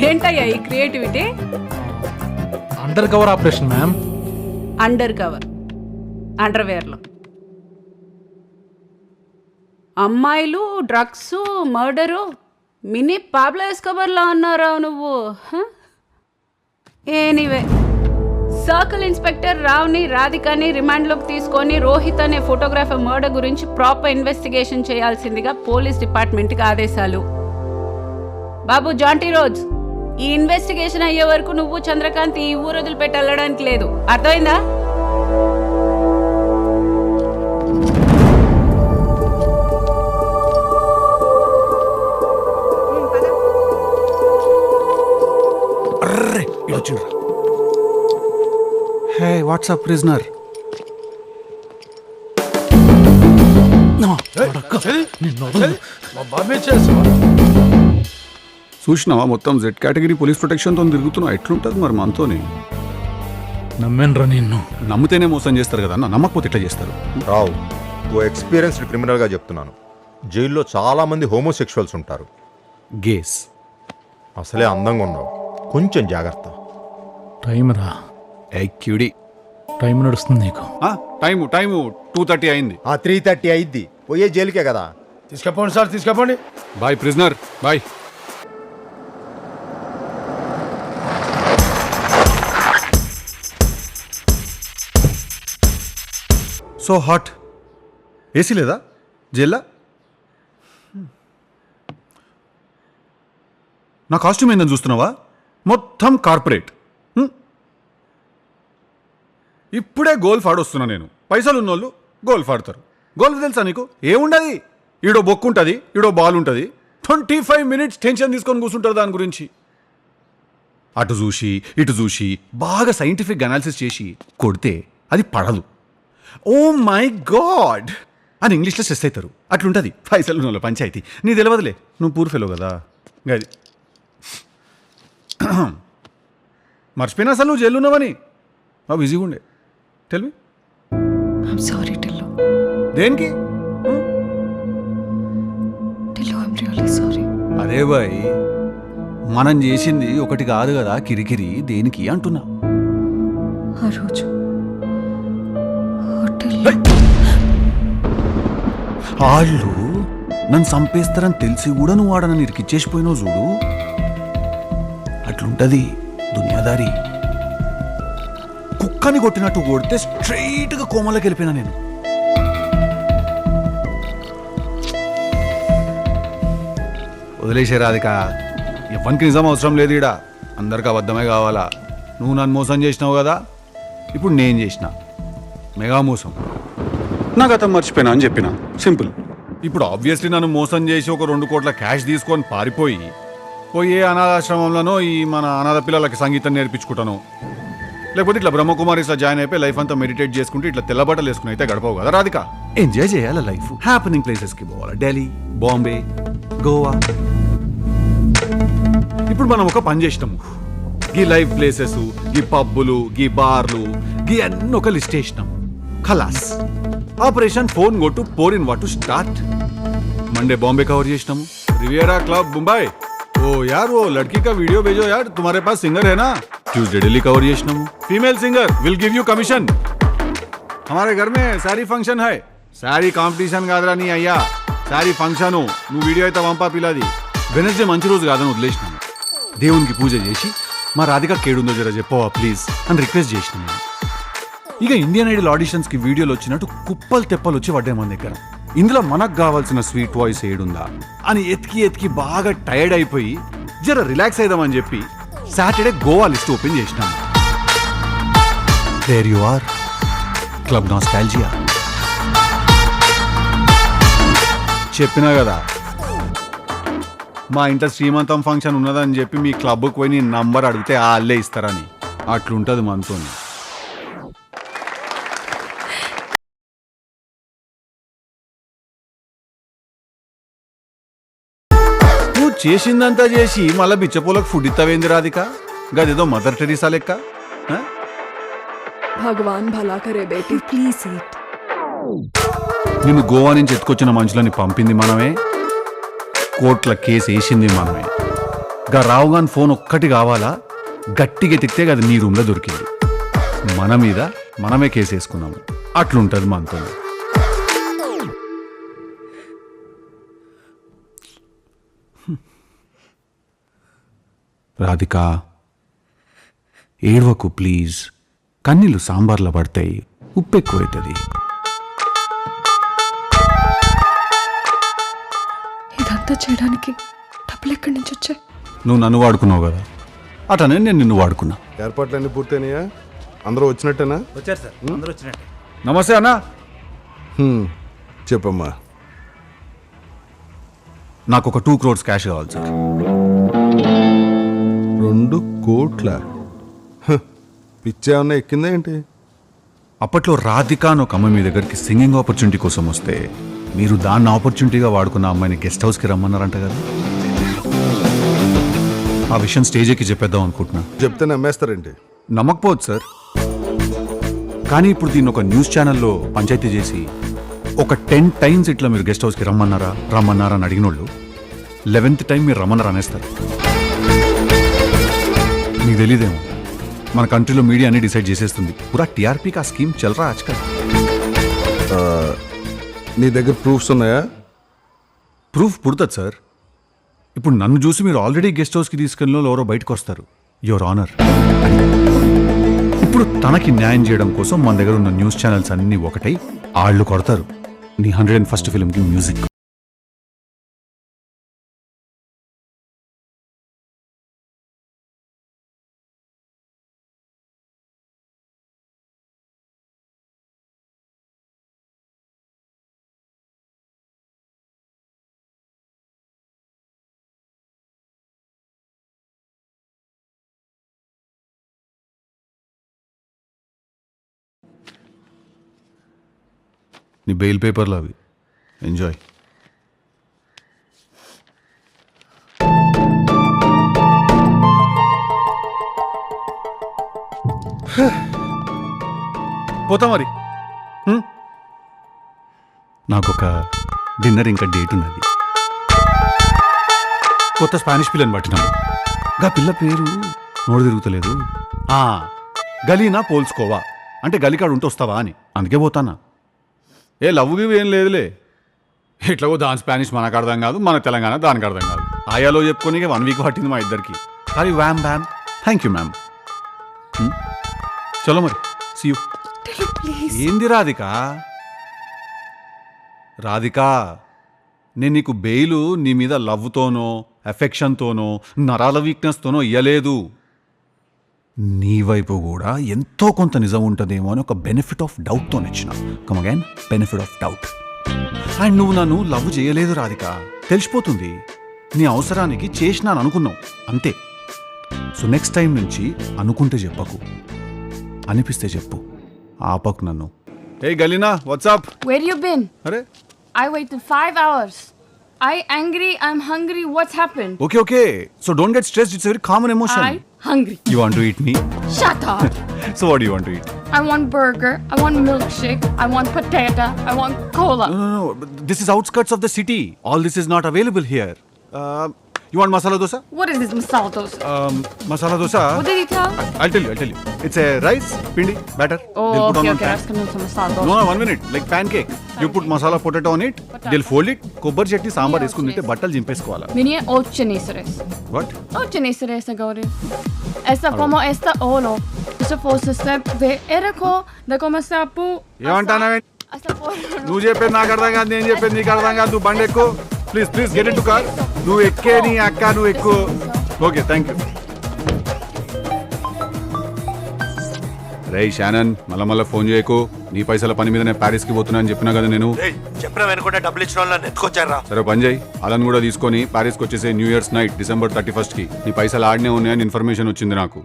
ఏంటయ్యా ఈ creativity? Under cover operation ma'am. Under cover అండర్వేర్లో అమ్మాయిలు, డ్రగ్స్, మర్డరు, మినీ పాబ్లో ఎస్కోబార్లా ఉన్నారా నువ్వు? ఎనీవే, సర్కిల్ ఇన్స్పెక్టర్ రావ్ని, రాధికని రిమాండ్లోకి తీసుకొని రోహిత్ అనే ఫోటోగ్రాఫర్ మర్డర్ గురించి ప్రాపర్ ఇన్వెస్టిగేషన్ చేయాల్సిందిగా పోలీస్ డిపార్ట్మెంట్కి ఆదేశాలు. బాబు జాంటీ రోజ్, ఈ ఇన్వెస్టిగేషన్ అయ్యే వరకు నువ్వు చంద్రకాంత్ ఈ ఊరు వదిలిపెట్టి వెళ్ళడానికి లేదు, అర్థమైందా? హే వాట్సాప్ ప్రిజనర్. చూసినావా మొత్తం జెడ్ కేటగిరీ పోలీస్ ప్రొటెక్షన్తో తిరుగుతున్నావు. ఎట్లుంటుంది మరి మనతోని? నమ్మేనరా నిన్ను. నమ్మితేనే మోసం చేస్తారు కదా, నమ్మకపోతే ఎట్లా చేస్తారు? రావు, ఓ ఎక్స్పీరియన్స్డ్ క్రిమినల్గా చెప్తున్నాను. జైల్లో చాలామంది హోమోసెక్షువల్స్ ఉంటారు. గేస్ అసలే అందంగా ఉన్నావు, కొంచెం జాగ్రత్త. టైం రా, క్యూడీ. టైం నడుస్తుంది నీకు. టైము 2:30 అయింది. 3:30 అయింది. పోయే జైలుకే కదా. తీసుకపోండి సార్, తీసుకపోండి. Bye prisoner, bye. So hot. AC లేదా జైల్లా? నా కాస్ట్యూమ్ ఏందని చూస్తున్నావా? మొత్తం కార్పొరేట్. ఇప్పుడే గోల్ఫ్ ఆడొస్తున్నా నేను. పైసలు ఉన్నోళ్ళు గోల్ఫ్ ఆడతారు. గోల్ఫ్ తెలుసా నీకు? ఏముండదు, ఈడో బొక్కు ఉంటుంది, ఈడో బాల్ ఉంటుంది. 25 మినిట్స్ టెన్షన్ తీసుకొని కూర్చుంటారు దాని గురించి. అటు చూసి ఇటు చూసి బాగా సైంటిఫిక్ అనాలిసిస్ చేసి కొడితే అది పడదు. ఓ మై గాడ్ అని ఇంగ్లీష్లో స్ట్రెస్ అవుతారు. అట్లుంటుంది పైసలు ఉన్నోళ్ళ పంచాయతీ. నీ తెలియదులే, నువ్వు పూర్ ఫెలో కదా. గది మర్చిపోయినా అసలు నువ్వు జైలు ఉన్నావని. బిజీగా ఉండే. Tell me. I'm sorry, Tillu. దేనికి? Tillu, I'm really sorry. అరే బాయ్, మనం చేసింది ఒకటి కాదు కదా కిరికిరి. దేనికి అంటున్నా? ఆ రోజు హోటల్లో వాళ్ళు నన్ను చంపేస్తారని తెలిసి కూడా నువ్వు ఆడ నన్ను ఇరికిచ్చేసిపోయినావు చూడు. అట్లుంటది దునియాదారి. కుక్కని కొట్టినట్టు కొడితే స్ట్రైట్గా కోమలోకి వెళ్ళిపోయినా నేను. వదిలేసే రాధిక, ఎవరికి నిజం అవసరం లేదు ఈడ. అందరికి అబద్ధమే కావాలా. నువ్వు నన్ను మోసం చేసినావు కదా, ఇప్పుడు నేను చేసిన మెగా మోసం. నా గతం మర్చిపోయినా అని చెప్పిన, సింపుల్. ఇప్పుడు ఆబ్వియస్లీ నన్ను మోసం చేసి ఒక 2 కోట్ల క్యాష్ తీసుకొని పోయి అనాథాశ్రమంలోనో ఈ మన అనాథ పిల్లలకి సంగీతం నేర్పించుకుంటాను. లేకపోతే ఇట్లా బ్రహ్మకుమారిస్లో జాయిన్ అయిపోయి లైఫ్ అంతా మెడిటేట్ చేసుకుంటే ఇట్లా తెల్లబట్టలు వేసుకుని అయితే గడపవు కదా రాధిక. ఎంజాయ్ చేయాలి లైఫ్. హ్యాపెనింగ్ ప్లేసెస్కి పోవాలి. ఢిల్లీ, బాంబే, గోవా. ఇప్పుడు మనం ఒక పని చేసినాము. గీ లైవ్ ప్లేసెస్, గీ పబ్బులు, గీ బార్లు, గీ అన్ని ఒక లిస్ట్ వేసినాం. ఖలాస్. ఆపరేషన్ ఫోన్ కొట్టు పోరిన్ వాటు స్టార్ట్. मंडे बॉम्बे कवर చేసినాము. Riviera club Mumbai. ओ यार वो लड़की का वीडियो भेजो यार, तुम्हारे पास सिंगर है ना. ट्यूसडे दिल्ली कवर చేసినాము. Female singer will give you commission. हमारे घर में सारी फंक्शन है. सारी కాంపిటీషన్ కాదురా నీ అయ్యా, సారీ ఫంక్షను. నువ్వు వీడియో అయితే వంపా పిల్లది. వెనస్డే మంచి రోజు కాదని వదిలేసినాను. దేవునికి పూజ చేసి మా రాధిక కేడుందో జర చెప్పవా ప్లీజ్ అని రిక్వెస్ట్ చేసినాను. ఇక ఇండియన్ ఐడల్ ఆడిషన్స్కి వీడియోలు వచ్చినట్టు కుప్పలు తెప్పలు వచ్చి పడ్డాయి మన దగ్గర. ఇందులో మనకు కావాల్సిన స్వీట్ వాయిస్ ఏడుందా అని ఎతికి బాగా టైర్డ్ అయిపోయి జర రిలాక్స్ అయిదామని చెప్పి సాటర్డే గోవా లిస్ట్ ఓపెన్ చేసినాను. There you are, club nostalgia. చెప్పినా కదా మా ఇంట్లో శ్రీమంతం ఫంక్షన్ ఉన్నదని చెప్పి మీ క్లబ్కి పోయి నీ నంబర్ అడిగితే వాళ్ళే ఇస్తారని. అట్లుంటుంది మనతో. నువ్వు చేసిందంతా చేసి మళ్ళీ బిచ్చపోలకు ఫుడ్ ఇస్తావేంది రాధిక? గదేదో మదర్ టెరిసా లెక్క. भगवान भला करे बेटी, प्लीज ईट. నిన్ను గోవా నుంచి ఎత్తుకొచ్చిన మనుషులని పంపింది మనమే, కోర్టుల కేసు వేసింది మనమే. గా రావుగాన్ ఫోన్ ఒక్కటి కావాలా, గట్టిగా ఎతికితే అది నీ రూమ్లో దొరికింది. మన మీద మనమే కేసు వేసుకున్నాము. అట్లుంటుంది మనతో. రాధిక, ఏడవకు ప్లీజ్. కన్నీళ్ళు సాంబార్లో పడతాయి, ఉప్పు ఎక్కువైతుంది. ఇదంతా చేయడానికి డబ్బులు ఎక్కడి నుంచి వచ్చాయి? నువ్వు నన్ను వాడుకున్నావు కదా, అటనే నేను నిన్ను వాడుకున్నా. ఏర్పాట్లన్నీ పూర్తయినాయా? అందరూ వచ్చినట్టేనా? వచ్చారు సార్, అందరూ వచ్చినట్టే. నమస్తే అన్నా. చెప్పమ్మా. నాకు ఒక 2 crores క్యాష్ కావాలి సార్. 2 కోట్ల? పిచ్చేమన్నా ఎక్కిందా ఏంటి? అప్పట్లో రాధిక అని ఒక అమ్మాయి మీ దగ్గరికి సింగింగ్ ఆపర్చునిటీ కోసం వస్తే మీరు దాన్ని ఆపర్చునిటీగా వాడుకున్న అమ్మాయిని గెస్ట్ హౌస్కి రమ్మన్నారంట కదా. ఆ విషయం స్టేజ్ ఎక్కి చెప్పేద్దాం అనుకుంటున్నా. చెప్తే నమ్మేస్తారేంటి? నమ్మకపోవచ్చు సార్, కానీ ఇప్పుడు దీన్ని ఒక న్యూస్ ఛానల్లో పంచాయతీ చేసి ఒక 10 times ఇట్లా మీరు గెస్ట్ హౌస్కి రమ్మన్నారా అని అడిగిన వాళ్ళు 11th time మీరు రమ్మన్నారు అనేస్తారు. మీకు తెలీదేమో, మన కంట్రీలో మీడియా అన్ని డిసైడ్ చేసేస్తుంది. పూరా టీఆర్పీకి ఆ స్కీమ్ చల్రా ఆజ్కల్. నీ దగ్గర ప్రూఫ్స్ ఉన్నాయా? ప్రూఫ్ పుడుతుంది సార్. ఇప్పుడు నన్ను చూసి మీరు ఆల్రెడీ గెస్ట్ హౌస్కి తీసుకెళ్ళిన వాళ్ళు ఎవరో బయటకు వస్తారు. యువర్ ఆనర్, ఇప్పుడు తనకి న్యాయం చేయడం కోసం మన దగ్గర ఉన్న న్యూస్ ఛానల్స్ అన్నీ ఒకటై ఆళ్ళు కొడతారు నీ 101st ఫిల్మ్కి మ్యూజిక్. నీ బెయిల్ పేపర్లు అవి. ఎంజాయ్. పోతా మరి. నాకొక డిన్నర్ ఇంకా డేట్ ఉన్నది. కొత్త స్పానిష్ పిల్లని పట్టినాము. గా పిల్ల పేరు నోడు తిరుగుతలేదు. గలీనా పోల్చుకోవా అంటే గలికాడు ఉంటూ వస్తావా అని, అందుకే పోతానా. ఏ లవ్ గివ్ ఏం లేదులే. ఎట్లాగో దాని స్పానిష్ మనకు అర్థం కాదు, మన తెలంగాణ దానికి అర్థం కాదు. ఆయాలో చెప్పుకొని 1 week పట్టింది మా ఇద్దరికి. కానీ wham bam. Thank you ma'am. చలో మరి, సీ యూ. ఏంది రాధిక? రాధిక, నేను నీకు బెయిలు నీ మీద లవ్తోనో ఎఫెక్షన్తోనో నరాల వీక్నెస్తోనో ఇయ్యలేదు. నీ వైపు కూడా ఎంతో కొంత నిజం ఉంటుందేమో అని ఒక బెనిఫిట్ ఆఫ్ డౌట్తో ఇచ్చిన. Come again, benefit of doubt. And నువ్వు నన్ను లవ్ చేయలేదు రాధిక, తెలిసిపోతుంది. నీ అవసరానికి చేసినాను అనుకున్నావు అంతే. సో నెక్స్ట్ టైం నుంచి అనుకుంటే చెప్పకు, అనిపిస్తే చెప్పు, ఆపకు నన్ను. ఏ గలీనా, వాట్సాప్? Where you been? అరే I waited 5 hours. I angry, I'm hungry. What's happened? Okay. So don't get stressed, it's very common emotion. I hungry. You want to eat me? Shut up. So what do you want to eat? I want burger. I want milkshake. I want potato. I want cola. No. This is outskirts of the city. All this is not available here. You want masala dosa? What is this masala dosa? Masala dosa. What did he tell? I'll tell you. It's a rice, pindi, batter. Oh, They'll put okay. on pan. That's gonna be some masala dosa. No, 1 minute. Like pancake. You put masala potato on it. They'll fold it. Kobbari chutney sambar eskundi titte battal jimpeskovala. Vinie 8 meses. What? 8 meses agora. Esta como esta olo. Se fosse sempre erco da come sapu. ఏమంటానవే? Esta por. నువ్వు చెప్పేది నాకు అర్థం కాదు, నేను చెప్పేది నీకు అర్థం కాదు. నువ్వు బండి ఎక్కు. Please get in to car. నువ్వు ఎక్కే నీ అక్క, నువ్వు ఎక్కు. Okay, thank you. Ray Shannon, మళ్ళా ఫోన్ చేయకు. నీ పైసల పని మీద నేను ప్యారిస్కి పోతున్నా అని చెప్పినా కదా నేను. చెప్పిన వెనుకుంటే డబ్బులు ఇచ్చిన వాళ్ళని ఎత్తుకొచ్చారా? సరే పని చేయి, అలను కూడా తీసుకొని ప్యారిస్కి వచ్చేసే new years night December 31st కి. నీ పైసలు ఆడనే ఉన్నాయని ఇన్ఫర్మేషన్ వచ్చింది నాకు.